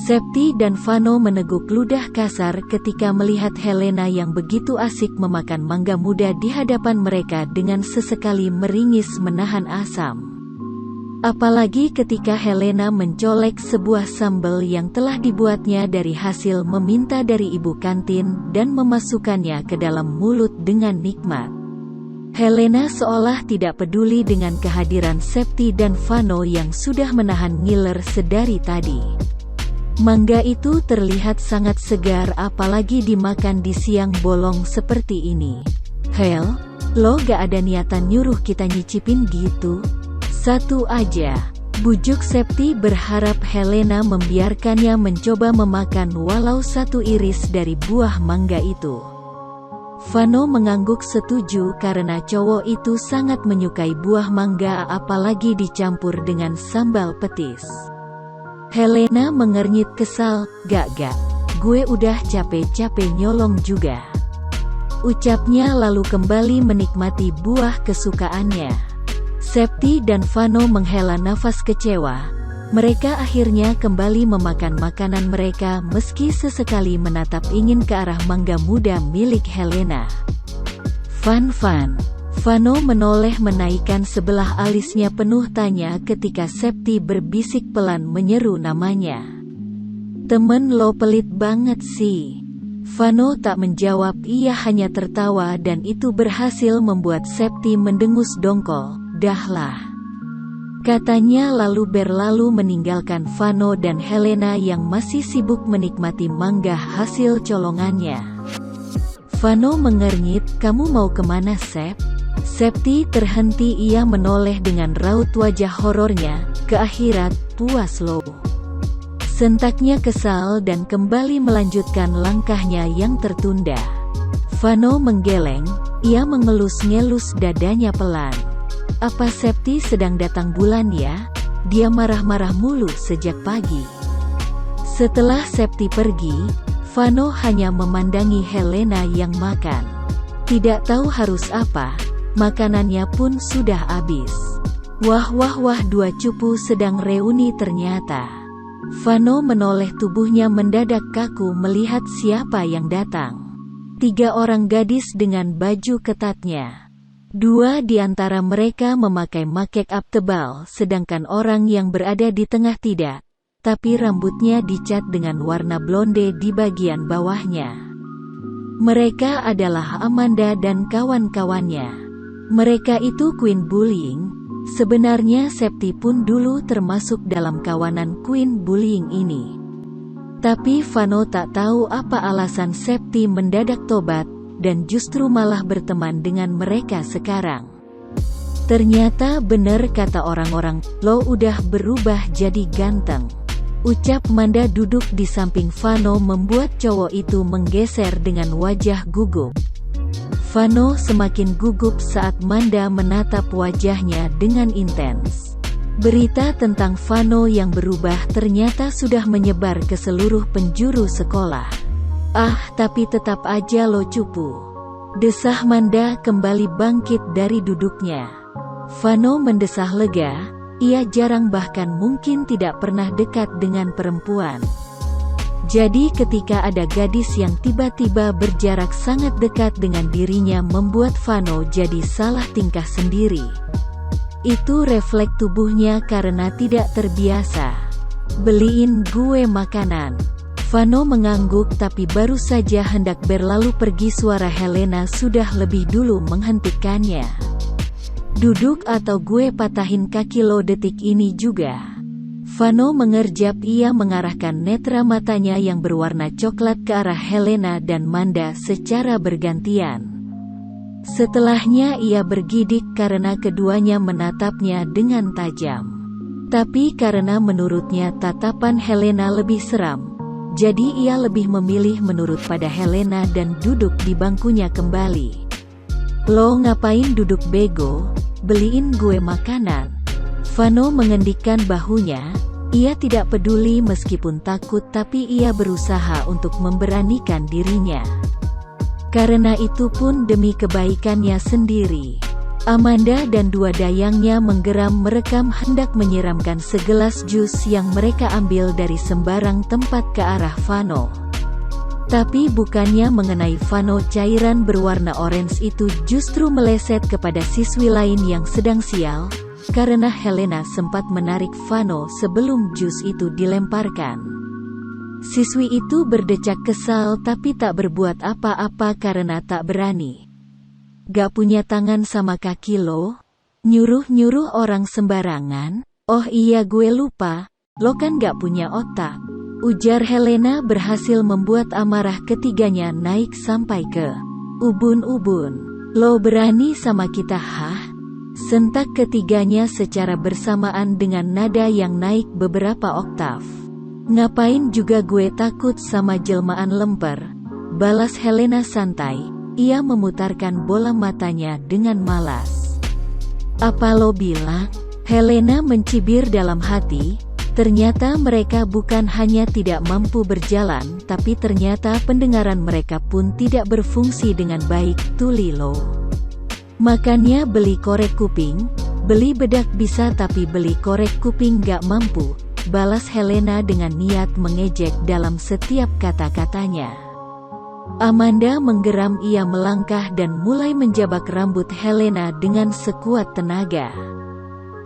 Septi dan Vano meneguk ludah kasar ketika melihat Helena yang begitu asik memakan mangga muda di hadapan mereka dengan sesekali meringis menahan asam. Apalagi ketika Helena mencolek sebuah sambal yang telah dibuatnya dari hasil meminta dari ibu kantin dan memasukkannya ke dalam mulut dengan nikmat. Helena seolah tidak peduli dengan kehadiran Septi dan Vano yang sudah menahan ngiler sedari tadi. Mangga itu terlihat sangat segar apalagi dimakan di siang bolong seperti ini. Hel, lo gak ada niatan nyuruh kita nyicipin gitu? Satu aja. Bujuk Septi berharap Helena membiarkannya mencoba memakan walau satu iris dari buah mangga itu. Vano mengangguk setuju karena cowok itu sangat menyukai buah mangga apalagi dicampur dengan sambal petis. Helena mengernyit kesal, gak, gue udah capek-capek nyolong juga. Ucapnya lalu kembali menikmati buah kesukaannya. Septi dan Vano menghela nafas kecewa. Mereka akhirnya kembali memakan makanan mereka meski sesekali menatap ingin ke arah mangga muda milik Helena. Van. Vano menoleh menaikkan sebelah alisnya penuh tanya ketika Septi berbisik pelan menyeru namanya. Temen lo pelit banget sih. Vano tak menjawab, ia hanya tertawa dan itu berhasil membuat Septi mendengus dongkol. Dahlah, katanya lalu berlalu meninggalkan Vano dan Helena yang masih sibuk menikmati mangga hasil colongannya. Vano mengernyit, kamu mau kemana Sep? Septi terhenti, ia menoleh dengan raut wajah horornya, ke akhirat, puas lo. Sentaknya kesal dan kembali melanjutkan langkahnya yang tertunda. Vano menggeleng, ia mengelus-ngelus dadanya pelan. Apa Septi sedang datang bulan ya? Dia marah-marah mulu sejak pagi. Setelah Septi pergi, Vano hanya memandangi Helena yang makan. Tidak tahu harus apa, makanannya pun sudah habis. Wah, dua cupu sedang reuni ternyata. Vano menoleh, tubuhnya mendadak kaku melihat siapa yang datang. 3 orang gadis dengan baju ketatnya. 2 di antara mereka memakai make up tebal, sedangkan orang yang berada di tengah tidak, tapi rambutnya dicat dengan warna blonde di bagian bawahnya. Mereka adalah Amanda dan kawan-kawannya. Mereka itu Queen Bullying. Sebenarnya Septi pun dulu termasuk dalam kawanan Queen Bullying ini. Tapi Vano tak tahu apa alasan Septi mendadak tobat dan justru malah berteman dengan mereka sekarang. Ternyata bener kata orang-orang, lo udah berubah jadi ganteng. Ucap Manda duduk di samping Vano membuat cowok itu menggeser dengan wajah gugup. Vano semakin gugup saat Manda menatap wajahnya dengan intens. Berita tentang Vano yang berubah ternyata sudah menyebar ke seluruh penjuru sekolah. Ah, tapi tetap aja lo cupu. Desah Manda kembali bangkit dari duduknya. Vano mendesah lega, ia jarang bahkan mungkin tidak pernah dekat dengan perempuan. Jadi ketika ada gadis yang tiba-tiba berjarak sangat dekat dengan dirinya membuat Vano jadi salah tingkah sendiri. Itu refleks tubuhnya karena tidak terbiasa. Beliin gue makanan. Vano mengangguk tapi baru saja hendak berlalu pergi suara Helena sudah lebih dulu menghentikannya. Duduk atau gue patahin kaki lo detik ini juga. Vano mengerjap, ia mengarahkan netra matanya yang berwarna coklat ke arah Helena dan Manda secara bergantian. Setelahnya ia bergidik karena keduanya menatapnya dengan tajam. Tapi karena menurutnya tatapan Helena lebih seram, jadi ia lebih memilih menurut pada Helena dan duduk di bangkunya kembali. Lo ngapain duduk bego? Beliin gue makanan. Vano mengendikkan bahunya. Ia tidak peduli meskipun takut, tapi ia berusaha untuk memberanikan dirinya. Karena itu pun demi kebaikannya sendiri. Amanda dan dua dayangnya menggeram merekam hendak menyiramkan segelas jus yang mereka ambil dari sembarang tempat ke arah Vano. Tapi bukannya mengenai Vano, cairan berwarna orange itu justru meleset kepada siswi lain yang sedang sial, karena Helena sempat menarik Vano sebelum jus itu dilemparkan. Siswi itu berdecak kesal tapi tak berbuat apa-apa karena tak berani. Gak punya tangan sama kaki lo? Nyuruh-nyuruh orang sembarangan? Oh iya gue lupa, lo kan gak punya otak. Ujar Helena berhasil membuat amarah ketiganya naik sampai ke ubun-ubun. Lo berani sama kita hah? Sentak ketiganya secara bersamaan dengan nada yang naik beberapa oktav. Ngapain juga gue takut sama jelmaan lemper, balas Helena santai. Ia memutarkan bola matanya dengan malas. Apa lo bilang? Helena mencibir dalam hati. Ternyata mereka bukan hanya tidak mampu berjalan, tapi ternyata pendengaran mereka pun tidak berfungsi dengan baik. Tuli lo. Makanya beli korek kuping. Beli bedak bisa tapi beli korek kuping gak mampu, balas Helena dengan niat mengejek dalam setiap kata-katanya. Amanda menggeram, ia melangkah dan mulai menjabak rambut Helena dengan sekuat tenaga.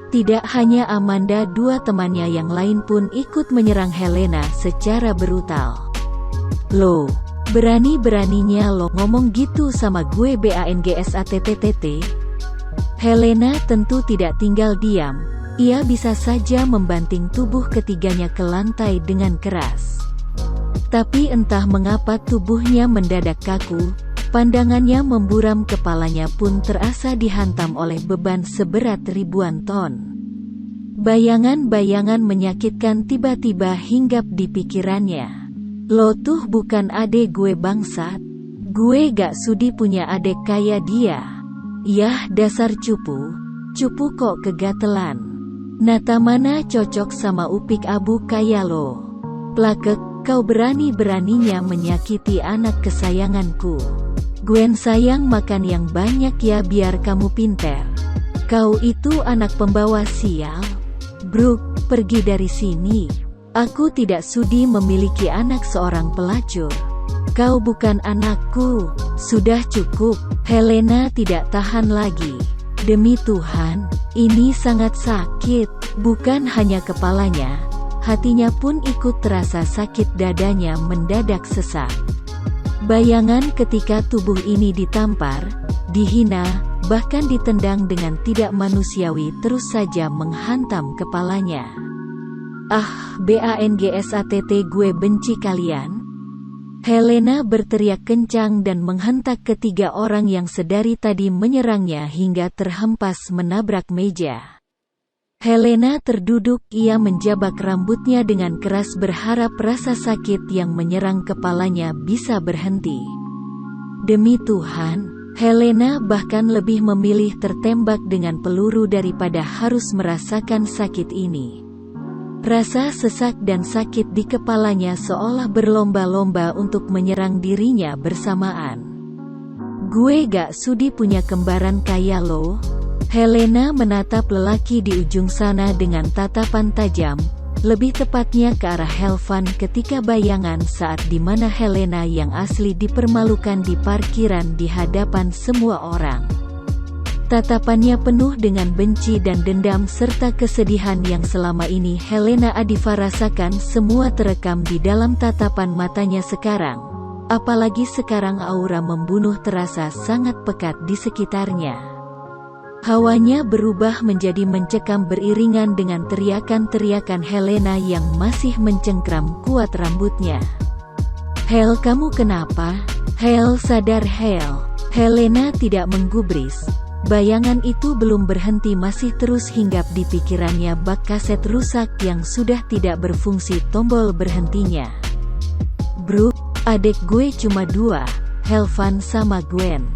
Tidak hanya Amanda, dua temannya yang lain pun ikut menyerang Helena secara brutal. Lo, berani-beraninya lo ngomong gitu sama gue? BANGSATTTT. Helena tentu tidak tinggal diam, ia bisa saja membanting tubuh ketiganya ke lantai dengan keras. Tapi entah mengapa tubuhnya mendadak kaku, pandangannya memburam, kepalanya pun terasa dihantam oleh beban seberat ribuan ton. Bayangan-bayangan menyakitkan tiba-tiba hinggap di pikirannya. Lo tuh bukan adek gue bangsat. Gue gak sudi punya adek kayak dia. Yah dasar cupu. Cupu kok kegatelan. Nata mana cocok sama upik abu kayak lo. Plakek. Kau berani-beraninya menyakiti anak kesayanganku. Gwen sayang, makan yang banyak ya biar kamu pinter. Kau itu anak pembawa sial. Brooke, pergi dari sini. Aku tidak sudi memiliki anak seorang pelacur. Kau bukan anakku. Sudah cukup. Helena tidak tahan lagi. Demi Tuhan, ini sangat sakit. Bukan hanya kepalanya, hatinya pun ikut terasa sakit, dadanya mendadak sesak. Bayangan ketika tubuh ini ditampar, dihina, bahkan ditendang dengan tidak manusiawi terus saja menghantam kepalanya. Ah, BANGSATT, gue benci kalian. Helena berteriak kencang dan menghentak ketiga orang yang sedari tadi menyerangnya hingga terhempas menabrak meja. Helena terduduk, ia menjabak rambutnya dengan keras berharap rasa sakit yang menyerang kepalanya bisa berhenti. Demi Tuhan, Helena bahkan lebih memilih tertembak dengan peluru daripada harus merasakan sakit ini. Rasa sesak dan sakit di kepalanya seolah berlomba-lomba untuk menyerang dirinya bersamaan. Gue gak sudi punya kembaran kayak lo. Helena menatap lelaki di ujung sana dengan tatapan tajam, lebih tepatnya ke arah Helvan ketika bayangan saat dimana Helena yang asli dipermalukan di parkiran di hadapan semua orang. Tatapannya penuh dengan benci dan dendam serta kesedihan yang selama ini Helena Adiva rasakan, semua terekam di dalam tatapan matanya sekarang. Apalagi sekarang aura membunuh terasa sangat pekat di sekitarnya. Hawanya berubah menjadi mencekam beriringan dengan teriakan-teriakan Helena yang masih mencengkram kuat rambutnya. Hel, kamu kenapa? Hel, sadar Hel. Helena tidak menggubris. Bayangan itu belum berhenti, masih terus hinggap di pikirannya bak kaset rusak yang sudah tidak berfungsi tombol berhentinya. Brooke, adek gue cuma dua, Helvan sama Gwen.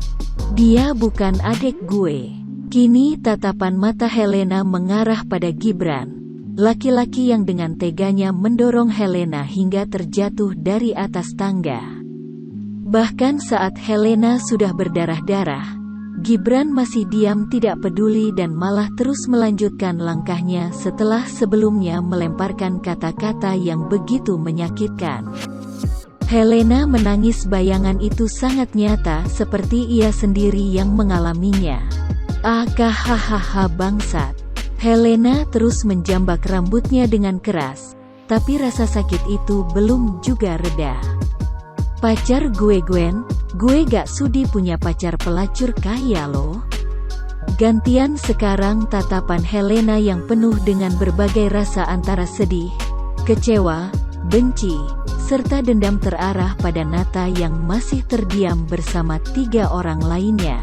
Dia bukan adek gue. Kini tatapan mata Helena mengarah pada Gibran, laki-laki yang dengan teganya mendorong Helena hingga terjatuh dari atas tangga. Bahkan saat Helena sudah berdarah-darah, Gibran masih diam tidak peduli dan malah terus melanjutkan langkahnya setelah sebelumnya melemparkan kata-kata yang begitu menyakitkan. Helena menangis, bayangan itu sangat nyata seperti ia sendiri yang mengalaminya. Hahaha bangsat. Helena terus menjambak rambutnya dengan keras, tapi rasa sakit itu belum juga reda. Pacar gue Gwen, gue gak sudi punya pacar pelacur kaya loh. Gantian sekarang tatapan Helena yang penuh dengan berbagai rasa antara sedih, kecewa, benci, serta dendam terarah pada Nata yang masih terdiam bersama 3 orang lainnya.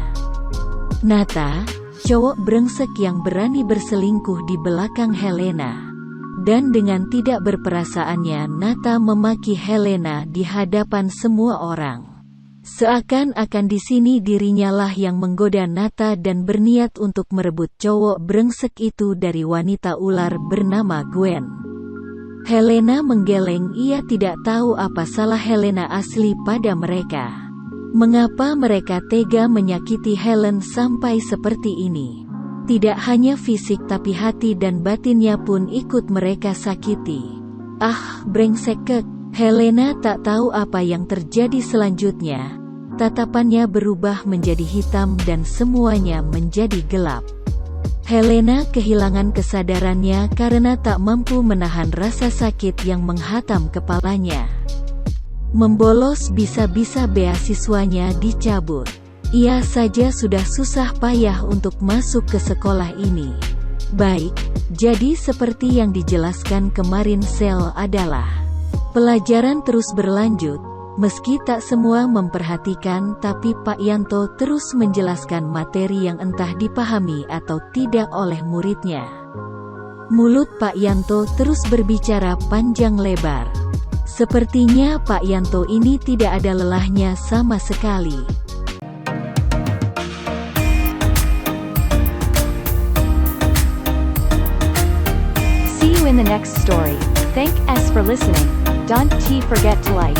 Nata, cowok brengsek yang berani berselingkuh di belakang Helena. Dan dengan tidak berperasaannya Nata memaki Helena di hadapan semua orang. Seakan-akan di sini dirinya lah yang menggoda Nata dan berniat untuk merebut cowok brengsek itu dari wanita ular bernama Gwen. Helena menggeleng, ia tidak tahu apa salah Helena asli pada mereka. Mengapa mereka tega menyakiti Helen sampai seperti ini? Tidak hanya fisik tapi hati dan batinnya pun ikut mereka sakiti. Brengsek kek. Helena tak tahu apa yang terjadi selanjutnya. Tatapannya berubah menjadi hitam dan semuanya menjadi gelap. Helena kehilangan kesadarannya karena tak mampu menahan rasa sakit yang menghantam kepalanya. Membolos bisa-bisa beasiswanya dicabut. Ia saja sudah susah payah untuk masuk ke sekolah ini. Baik, jadi seperti yang dijelaskan kemarin Sel adalah pelajaran terus berlanjut, meski tak semua memperhatikan tapi Pak Yanto terus menjelaskan materi yang entah dipahami atau tidak oleh muridnya. Mulut Pak Yanto terus berbicara panjang lebar. Sepertinya Pak Yanto ini tidak ada lelahnya sama sekali. In the next story. Thank us for listening. Don't forget to like,